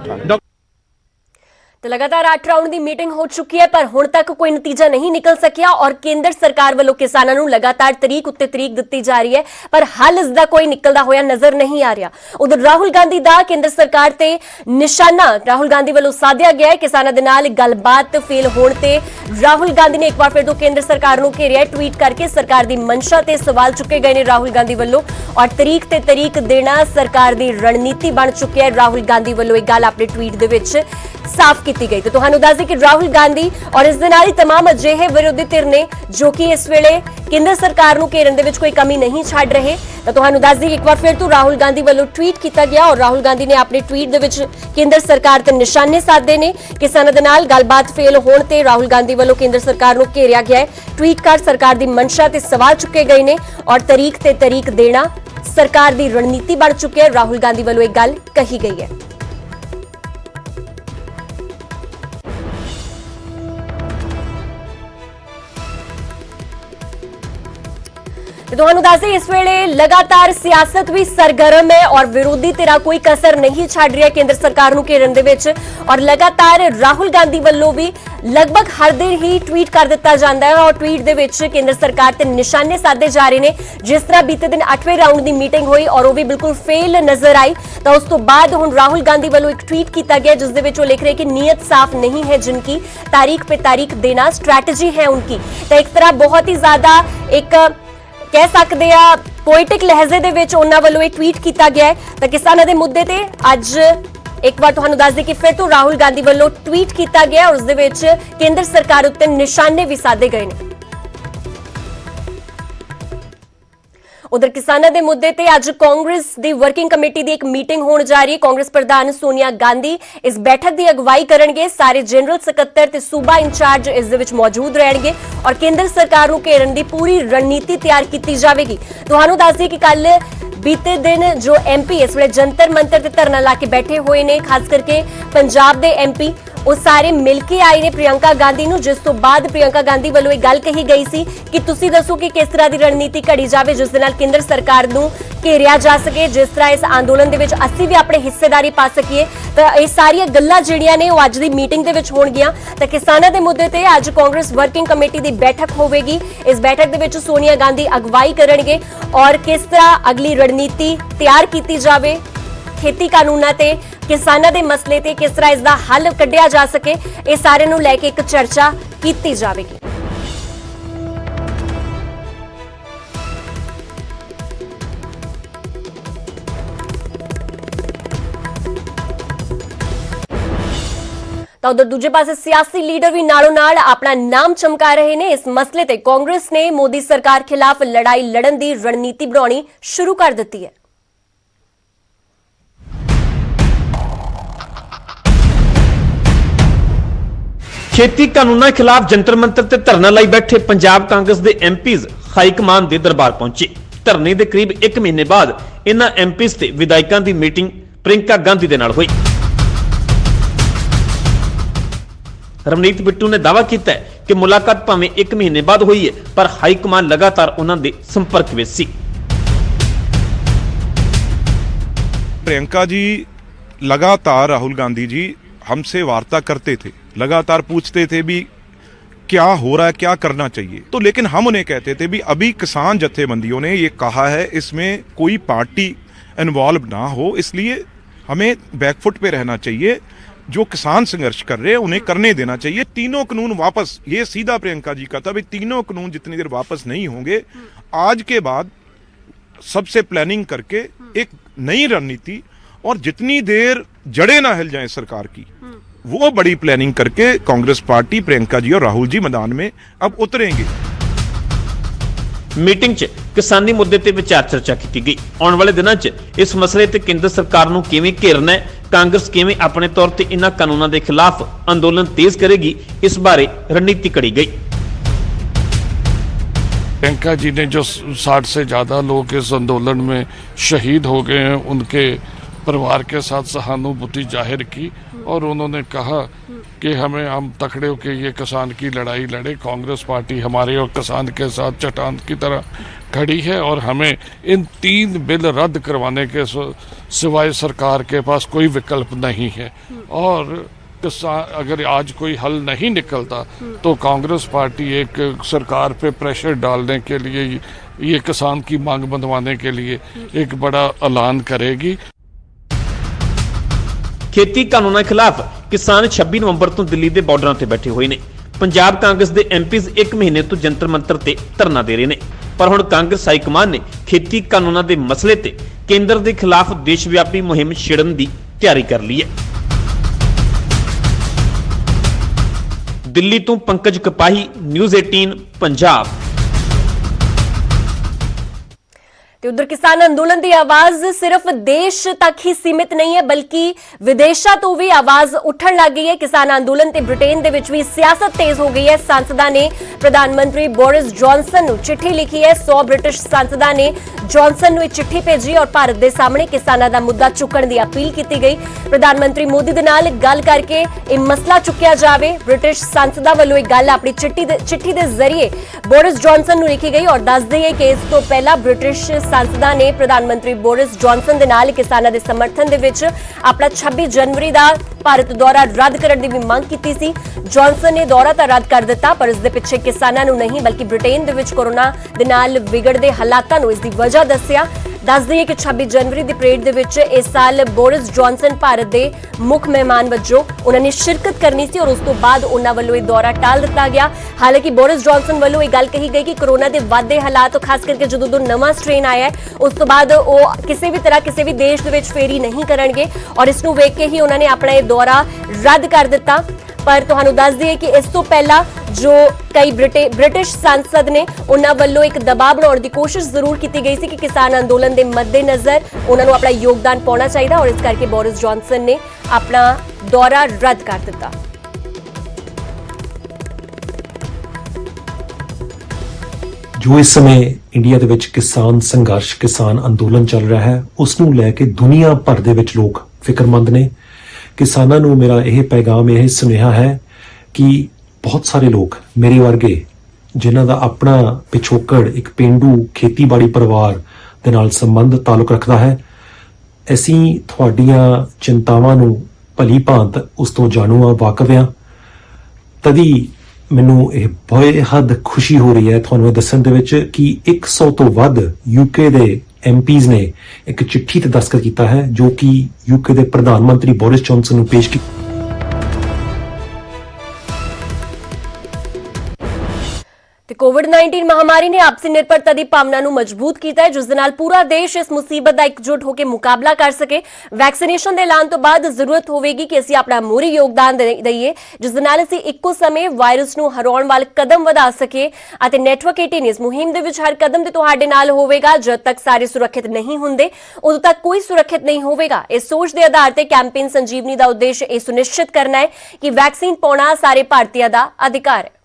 रखांगे। तो लगातार 8 राउंड की मीटिंग हो चुकी है पर हुण तक कोई नतीजा नहीं निकल सकिया और केंद्र सरकार वालों किसानों को लगातार तरीक उत्ते तरीक दी जा रही है पर हल इसका कोई निकलता होया नजर नहीं आ रहा। उधर राहुल गांधी का केंद्र सरकार ते निशाना राहुल गांधी वालों साधिया गया है। किसानों के नाल गलबात फेल होने ते राहुल गांधी ने एक बार फिर तो केंद्र सरकार को घेरिया। ट्वीट करके सरकार की मंशा ते सवाल चुके गए ने राहुल गांधी वालों और तरीक ते तरीक देना सरकार की रणनीति बन चुकी है। राहुल गांधी वालों एक गल अपने ट्वीट दे विच साफ की गई। तो तुहानू दस दें कि राहुल गांधी और इस दे नाल ही तमाम अजिहे विरोधी धिर ने जो कि इस वेले केंद्र सरकार को घेरन दे विच कोई कमी नहीं छड्ड रहे। तो तुहानू दस दें एक बार फिर तो राहुल गांधी वालों ट्वीट किया गया और राहुल गांधी ने अपने ट्वीट दे विच केंद्र सरकार ते निशाने साधे ने। किसानों दे नाल गलबात फेल होने ते राहुल गांधी वालों केंद्र सरकार को घेरिया गया है। ट्वीट कर सरकार की मंशा ते सवाल चुके गए ने और तरीक ते तरीक देना सरकार की रणनीति बन चुकी है। राहुल गांधी वालों एक गल कही गई है। तुहानू दस दें इस वेले लगातार सियासत भी सरगर्म है और विरोधी धिरा कोई कसर नहीं छड्ड रहा केंद्र सरकार को घेरन दे विच और लगातार राहुल गांधी वालों भी लगभग हर दिन ही ट्वीट कर दिता जाता है और ट्वीट दे विच केंद्र सरकार ते निशाने साधे जा रहे हैं। जिस तरह बीते दिन 8वें राउंड की मीटिंग हुई और वो भी बिल्कुल फेल नजर आई तो उस तो बाद हुण राहुल गांधी वालों एक ट्वीट किया गया जिस दे विच वो लिख रहे कि नीयत साफ नहीं है जिनकी तारीख पे तारीख देना स्ट्रैटेजी है उनकी। तो एक तरह बहुत ही ज्यादा एक कह सकते हैं पोएटिक लहजे दे विच उन्हां वालों एक ट्वीट किया गया है। तो किसानों के मुद्दे ते अज एक बार तुहानू दस दें कि फिर तो राहुल गांधी वालों ट्वीट किया गया और उस दे विच केंद्र सरकार उत्ते निशाने भी साधे गए ने। उधर किसानों के मुद्दे ते अज कांग्रेस की वर्किंग कमेटी की एक मीटिंग होने जा रही है। कांग्रेस प्रधान सोनिया गांधी इस बैठक की अगवाई करेंगे। सारे जनरल सकत्तर ते सूबा इंचार्ज इस दे विच मौजूद रहेंगे और केंद्र सरकार को घेरन की पूरी रणनीति तैयार की जाएगी। तुहानू दस दें कि कल बीते दिन जो एमपी इस वे जंतर मंतर ते धरना ला के बैठे हुए ने खास करके पंजाब के एमपी वो सारे मिलके आए ने प्रियंका गांधी नूं जिस तो बाद प्रियंका गांधी वालों एक गल कही गई सी कि तुसीं दसो कि किस तरह की रणनीति घड़ी जाए जिस दे नाल केंद्र सरकार नूं घेरिया जा सके जिस तरह इस आंदोलन दे विच असीं भी अपनी हिस्सेदारी पा सकीए। तो ये सारियां गल्लां जिहड़ियां ने वो अज दी मीटिंग दे विच होणगीआं। तो किसानां दे मुद्दे ते अज कांग्रेस वर्किंग कमेटी की बैठक होवेगी। इस बैठक दे विच सोनिया गांधी अगवाई करनगे और किस तरह अगली रणनीति तैयार की जाए खेती कानूनां ते किसानों के मसले ते किस तरह इसका हल कढ़िया जा सके ये सारे नूं लैके एक चर्चा की जाएगी। तो उधर दूजे पासे सियासी लीडर भी नालों नाल अपना नाम चमका रहे ने। इस मसले ते कांग्रेस ने मोदी सरकार खिलाफ लड़ाई लड़न की रणनीति बनानी शुरू कर दी है। खेती कानूनों खिलाफ जंतर मंतर ते धरना लाई बैठे पंजाब कांग्रेस के एमपीज हाईकमान के दरबार पहुंचे। धरने के करीब 1 महीने बाद इन्हां एमपीज ते विधायकों की मीटिंग प्रियंका गांधी दे नाल हुई। रवनीत बिट्टू ने दावा किया है कि मुलाकात भावें 1 महीने बाद हुई है पर हाईकमान लगातार उन्हां दे संपर्क विच सी। प्रियंका जी लगातार राहुल गांधी जी हमसे वार्ता करते थे, लगातार पूछते थे भी क्या हो रहा है, क्या करना चाहिए। तो लेकिन हम उन्हें कहते थे भी अभी किसान जत्थेबंदियों ने ये कहा है इसमें कोई पार्टी इन्वॉल्व ना हो, इसलिए हमें बैकफुट पे रहना चाहिए। जो किसान संघर्ष कर रहे हैं उन्हें करने देना चाहिए। तीनों कानून वापस, ये सीधा प्रियंका जी का था भी तीनों कानून जितनी देर वापस नहीं होंगे आज के बाद सबसे प्लानिंग करके एक नई रणनीति और जितनी देर जड़े ना हिल जाए सरकार की वो बड़ी प्लानिंग करके कांग्रेस पार्टी प्रियंका जी और राहुल जी मैदान में अब उतरेंगे। मीटिंग च किसानी मुद्दे ते विचार चर्चा की गई। आने वाले दिनों च इस मसले ते केंद्र सरकार नूं किवें घेरना है, कांग्रेस किवें अपने तौर ते इन्हां कानूनां दे खिलाफ अंदोलन तेज करेगी, इस बारे रणनीति घड़ी गई। प्रियंका जी ने जो 60 से ज्यादा लोग इस आंदोलन में शहीद हो गए हैं उनके परिवार के साथ सहानुभूति जाहिर की और उन्होंने कहा कि हम तकड़े होकर ये किसान की लड़ाई लड़े। कांग्रेस पार्टी हमारे और किसान के साथ चट्टान की तरह खड़ी है और हमें इन 3 बिल रद्द करवाने के सिवाय सरकार के पास कोई विकल्प नहीं है। और किसान अगर आज कोई हल नहीं निकलता तो कांग्रेस पार्टी एक सरकार पे प्रेशर डालने के लिए ये किसान की मांग बंधवाने के लिए एक बड़ा ऐलान करेगी। ਖੇਤੀ ਕਾਨੂੰਨਾਂ ਖਿਲਾਫ ਕਿਸਾਨ 26 ਨਵੰਬਰ ਤੋਂ ਦਿੱਲੀ ਦੇ ਬਾਰਡਰਾਂ ਤੇ ਬੈਠੇ ਹੋਏ ਨੇ। ਪੰਜਾਬ ਕਾਂਗਰਸ ਦੇ ਐਮਪੀਜ਼ 1 ਮਹੀਨੇ ਤੋਂ ਜੰਤਰ ਮੰਤਰ ਤੇ ਧਰਨਾ ਦੇ ਰਹੇ ਨੇ, ਪਰ ਹੁਣ ਕਾਂਗਰਸ ਹਾਈ ਕਮਾਨ ਨੇ ਖੇਤੀ ਕਾਨੂੰਨਾਂ ਦੇ ਮਸਲੇ ਤੇ ਕੇਂਦਰ ਦੇ ਖਿਲਾਫ ਦੇਸ਼ ਵਿਆਪੀ ਮੁਹਿੰਮ ਛੇੜਨ ਦੀ ਤਿਆਰੀ ਕਰ ਲਈ ਹੈ। ਦਿੱਲੀ ਤੋਂ ਪੰਕਜ ਕਪਾਹੀ, ਨਿਊਜ਼ 18 ਪੰਜਾਬ। ਤੇ ਉਧਰ ਕਿਸਾਨ ਅੰਦੋਲਨ ਦੀ ਆਵਾਜ਼ ਸਿਰਫ ਦੇਸ਼ ਤੱਕ ਹੀ ਸੀਮਿਤ ਨਹੀਂ ਹੈ, ਬਲਕਿ ਵਿਦੇਸ਼ਾਂ ਤੋਂ ਵੀ ਆਵਾਜ਼ ਉੱਠਣ ਲੱਗ ਗਈ ਹੈ। ਕਿਸਾਨ ਅੰਦੋਲਨ ਤੇ ਬ੍ਰਿਟੇਨ ਦੇ ਵਿੱਚ ਵੀ ਸਿਆਸਤ ਤੇਜ਼ ਹੋ ਗਈ ਹੈ। ਸੰਸਦਾਂ ਨੇ ਪ੍ਰਧਾਨ ਮੰਤਰੀ ਬੋਰਿਸ ਜੌਨਸਨ ਨੂੰ ਚਿੱਠੀ ਲਿਖੀ ਹੈ। 100 ਬ੍ਰਿਟਿਸ਼ ਸੰਸਦਾਂ ਨੇ ਜੌਨਸਨ ਨੂੰ ਇਹ ਚਿੱਠੀ ਭੇਜੀ ਔਰ ਭਾਰਤ ਦੇ ਸਾਹਮਣੇ ਕਿਸਾਨਾਂ ਦਾ ਮੁੱਦਾ ਚੁੱਕਣ ਦੀ ਅਪੀਲ ਕੀਤੀ ਗਈ। ਪ੍ਰਧਾਨ ਮੰਤਰੀ ਮੋਦੀ ਦੇ ਨਾਲ ਗੱਲ ਕਰਕੇ ਇਹ ਮਸਲਾ ਚੁੱਕਿਆ ਜਾਵੇ। ਬ੍ਰਿਟਿਸ਼ ਸੰਸਦਾਂ ਵੱਲੋਂ ਇਹ ਗੱਲ ਆਪਣੀ ਚਿੱਠੀ ਦੇ ਜ਼ਰੀਏ ਬੋਰਿਸ ਜੌਨਸਨ ਨੂੰ ਲਿਖੀ ਗਈ ਔਰ ਦੱਸ ਦਈਏ ਕਿ ਇਸ ਤੋਂ ਪਹਿਲਾਂ ਬ੍ਰਿਟਿਸ਼ ਸੰਸਦਾਂ ਨੇ ਪ੍ਰਧਾਨ ਮੰਤਰੀ ਬੋਰਿਸ ਜੌਨਸਨ ਦੇ ਨਾਲ ਕਿਸਾਨਾਂ ਦੇ ਸਮਰਥਨ ਦੇ ਵਿੱਚ ਆਪਣਾ 26 ਜਨਵਰੀ ਦਾ ਭਾਰਤ ਦੌਰਾ ਰੱਦ ਕਰਨ ਦੀ ਵੀ ਮੰਗ ਕੀਤੀ ਸੀ। ਜੌਨਸਨ ਨੇ ਦੌਰਾ ਤਾਂ ਰੱਦ ਕਰ ਦਿੱਤਾ, ਪਰ ਇਸ ਦੇ ਪਿੱਛੇ ਕਿਸਾਨਾਂ ਨੂੰ ਨਹੀਂ ਬਲਕਿ ਬ੍ਰਿਟੇਨ ਦੇ ਵਿੱਚ ਕੋਰੋਨਾ ਦੇ ਨਾਲ ਵਿਗੜਦੇ ਹਾਲਾਤਾਂ ਨੂੰ ਇਸ ਦੀ ਵਜ੍ਹਾ ਦੱਸਿਆ। ਦੱਸ ਦਈਏ ਕਿ 26 ਜਨਵਰੀ ਦੀ ਪਰੇਡ ਦੇ ਵਿੱਚ ਇਸ ਸਾਲ ਬੋਰਿਸ ਜੌਨਸਨ ਭਾਰਤ ਦੇ ਮੁੱਖ ਮਹਿਮਾਨ ਵਜੋਂ ਉਹਨਾਂ ਨੇ ਸ਼ਿਰਕਤ ਕਰਨੀ ਸੀ ਔਰ ਉਸ ਤੋਂ ਬਾਅਦ ਉਹਨਾਂ ਵੱਲੋਂ ਇਹ ਦੌਰਾ ਟਾਲ ਦਿੱਤਾ ਗਿਆ। ਹਾਲਾਂਕਿ ਬੋਰਿਸ ਜੌਨਸਨ ਵੱਲੋਂ ਇਹ ਗੱਲ ਕਹੀ ਗਈ ਕਿ ਕੋਰੋਨਾ ਦੇ ਵੱਧਦੇ ਹਾਲਾਤ, ਖਾਸ ਕਰਕੇ ਜਦੋਂ ਨਵਾਂ ਸਟ੍ਰੇਨ ਆਇਆ ਹੈ ਉਸ ਤੋਂ ਬਾਅਦ ਉਹ ਕਿਸੇ ਵੀ ਤਰ੍ਹਾਂ ਕਿਸੇ ਵੀ ਦੇਸ਼ ਦੇ ਵਿੱਚ ਫੇਰੀ ਨਹੀਂ ਕਰਨਗੇ ਔਰ ਇਸ ਨੂੰ ਵੇਖ ਕੇ ਹੀ ਉਹਨਾਂ ਨੇ ਆਪਣਾ ਇਹ ਦੌਰਾ ਰੱਦ ਕਰ ਦਿੱਤਾ। ਪਰ ਤੁਹਾਨੂੰ ਦੱਸ ਦਈਏ ਕਿ ਇਸ ਤੋਂ ਪਹਿਲਾਂ ਜੋ ਕਈ ਬ੍ਰਿਟਿਸ਼ ਸੰਸਦ ਨੇ ਉਹਨਾਂ ਵੱਲੋਂ ਇੱਕ ਦਬਾਅ ਬਣਾਉਣ ਦੀ ਕੋਸ਼ਿਸ਼ ਜ਼ਰੂਰ ਕੀਤੀ ਗਈ ਸੀ ਕਿ ਕਿਸਾਨ ਅੰਦੋਲਨ ਦੇ ਮੱਦੇਨਜ਼ਰ ਉਹਨਾਂ ਨੂੰ ਆਪਣਾ ਯੋਗਦਾਨ ਪਾਉਣਾ ਚਾਹੀਦਾ ਔਰ ਇਸ ਕਰਕੇ ਬੋਰਿਸ ਜੌਨਸਨ ਨੇ ਆਪਣਾ ਦੌਰਾ ਰੱਦ ਕਰ ਦਿੱਤਾ। ਜੋ ਇਸ ਸਮੇਂ ਇੰਡੀਆ ਦੇ ਵਿੱਚ ਕਿਸਾਨ ਸੰਘਰਸ਼, ਕਿਸਾਨ ਅੰਦੋਲਨ ਚੱਲ ਰਿਹਾ ਹੈ, ਉਸ ਨੂੰ ਲੈ ਕੇ ਦੁਨੀਆ ਭਰ ਦੇ ਵਿੱਚ ਲੋਕ ਫਿਕਰਮੰਦ ਨੇ। ਕਿਸਾਨਾਂ ਨੂੰ ਮੇਰਾ ਇਹ ਪੈਗਾਮ, ਇਹ ਸੁਨੇਹਾ ਹੈ ਕਿ ਬਹੁਤ ਸਾਰੇ ਲੋਕ ਮੇਰੇ ਵਰਗੇ ਜਿਨ੍ਹਾਂ ਦਾ ਆਪਣਾ ਪਿਛੋਕੜ ਇੱਕ ਪੇਂਡੂ ਖੇਤੀਬਾੜੀ ਪਰਿਵਾਰ ਦੇ ਨਾਲ ਸੰਬੰਧ ਤਾਲੁਕ ਰੱਖਦਾ ਹੈ, ਅਸੀਂ ਤੁਹਾਡੀਆਂ ਚਿੰਤਾਵਾਂ ਨੂੰ ਭਲੀ ਭਾਂਤ ਉਸ ਤੋਂ ਜਾਣੂ ਆ, ਵਾਕਿਫ ਹਾਂ। ਤਦੀ ਮੈਨੂੰ ਇਹ ਬੇਹੱਦ ਖੁਸ਼ੀ ਹੋ ਰਹੀ ਹੈ ਤੁਹਾਨੂੰ ਇਹ ਦੱਸਣ ਦੇ ਵਿੱਚ ਕਿ 100 ਤੋਂ ਵੱਧ ਯੂਕੇ ਦੇ ਐਮਪੀਜ਼ ਨੇ ਇੱਕ ਚਿੱਠੀ ਤੇ ਦਸਤਖਤ ਕੀਤਾ ਹੈ ਜੋ ਕਿ ਯੂਕੇ ਦੇ ਪ੍ਰਧਾਨ ਮੰਤਰੀ ਬੋਰਿਸ ਜੌਨਸਨ ਨੂੰ ਪੇਸ਼ ਕੀਤੀ। ਤੇ ਕੋਵਿਡ-19 ਮਹਾਮਾਰੀ ਨੇ ਆਪਸੀ ਨਿਰਭਰਤਾ ਦੀ ਭਾਵਨਾ ਨੂੰ ਮਜ਼ਬੂਤ ਕੀਤਾ ਹੈ, ਜਿਸ ਦੇ ਨਾਲ ਪੂਰਾ ਦੇਸ਼ ਇਸ ਮੁਸੀਬਤ ਦਾ ਇਕਜੁੱਟ ਹੋ ਕੇ ਮੁਕਾਬਲਾ ਕਰ ਸਕੇ। ਵੈਕਸੀਨੇਸ਼ਨ ਦੇ ਐਲਾਨ ਤੋਂ ਬਾਅਦ ਜ਼ਰੂਰਤ ਹੋਵੇਗੀ ਕਿ ਅਸੀਂ ਆਪਣਾ ਮੋਹਰੀ ਯੋਗਦਾਨ ਦਈਏ, ਜਿਸ ਦੇ ਨਾਲ ਅਸੀਂ ਇੱਕੋ ਸਮੇਂ ਵਾਇਰਸ ਨੂੰ ਹਰਾਉਣ ਵੱਲ ਕਦਮ ਵਧਾ ਸਕੀਏ। ਅਤੇ ਨੈਟਵਰਕ 18 ਇਸ ਮੁਹਿੰਮ ਦੇ ਵਿੱਚ ਹਰ ਕਦਮ ਤੇ ਤੁਹਾਡੇ ਨਾਲ ਹੋਵੇਗਾ। ਜਦ ਤੱਕ ਸਾਰੇ ਸੁਰੱਖਿਅਤ ਨਹੀਂ ਹੁੰਦੇ ਉਦੋਂ ਤੱਕ ਕੋਈ ਸੁਰੱਖਿਅਤ ਨਹੀਂ ਹੋਵੇਗਾ। ਇਸ ਸੋਚ ਦੇ ਆਧਾਰ ਤੇ ਕੈਂਪੇਨ ਸੰਜੀਵਨੀ ਦਾ ਉਦੇਸ਼ ਇਹ ਸੁਨਿਸ਼ਚਿਤ ਕਰਨਾ ਹੈ ਕਿ ਵੈਕਸੀਨ ਪਾਉਣਾ ਸਾਰੇ ਭਾਰਤੀਆਂ ਦਾ ਅਧਿਕਾਰ ਹੈ।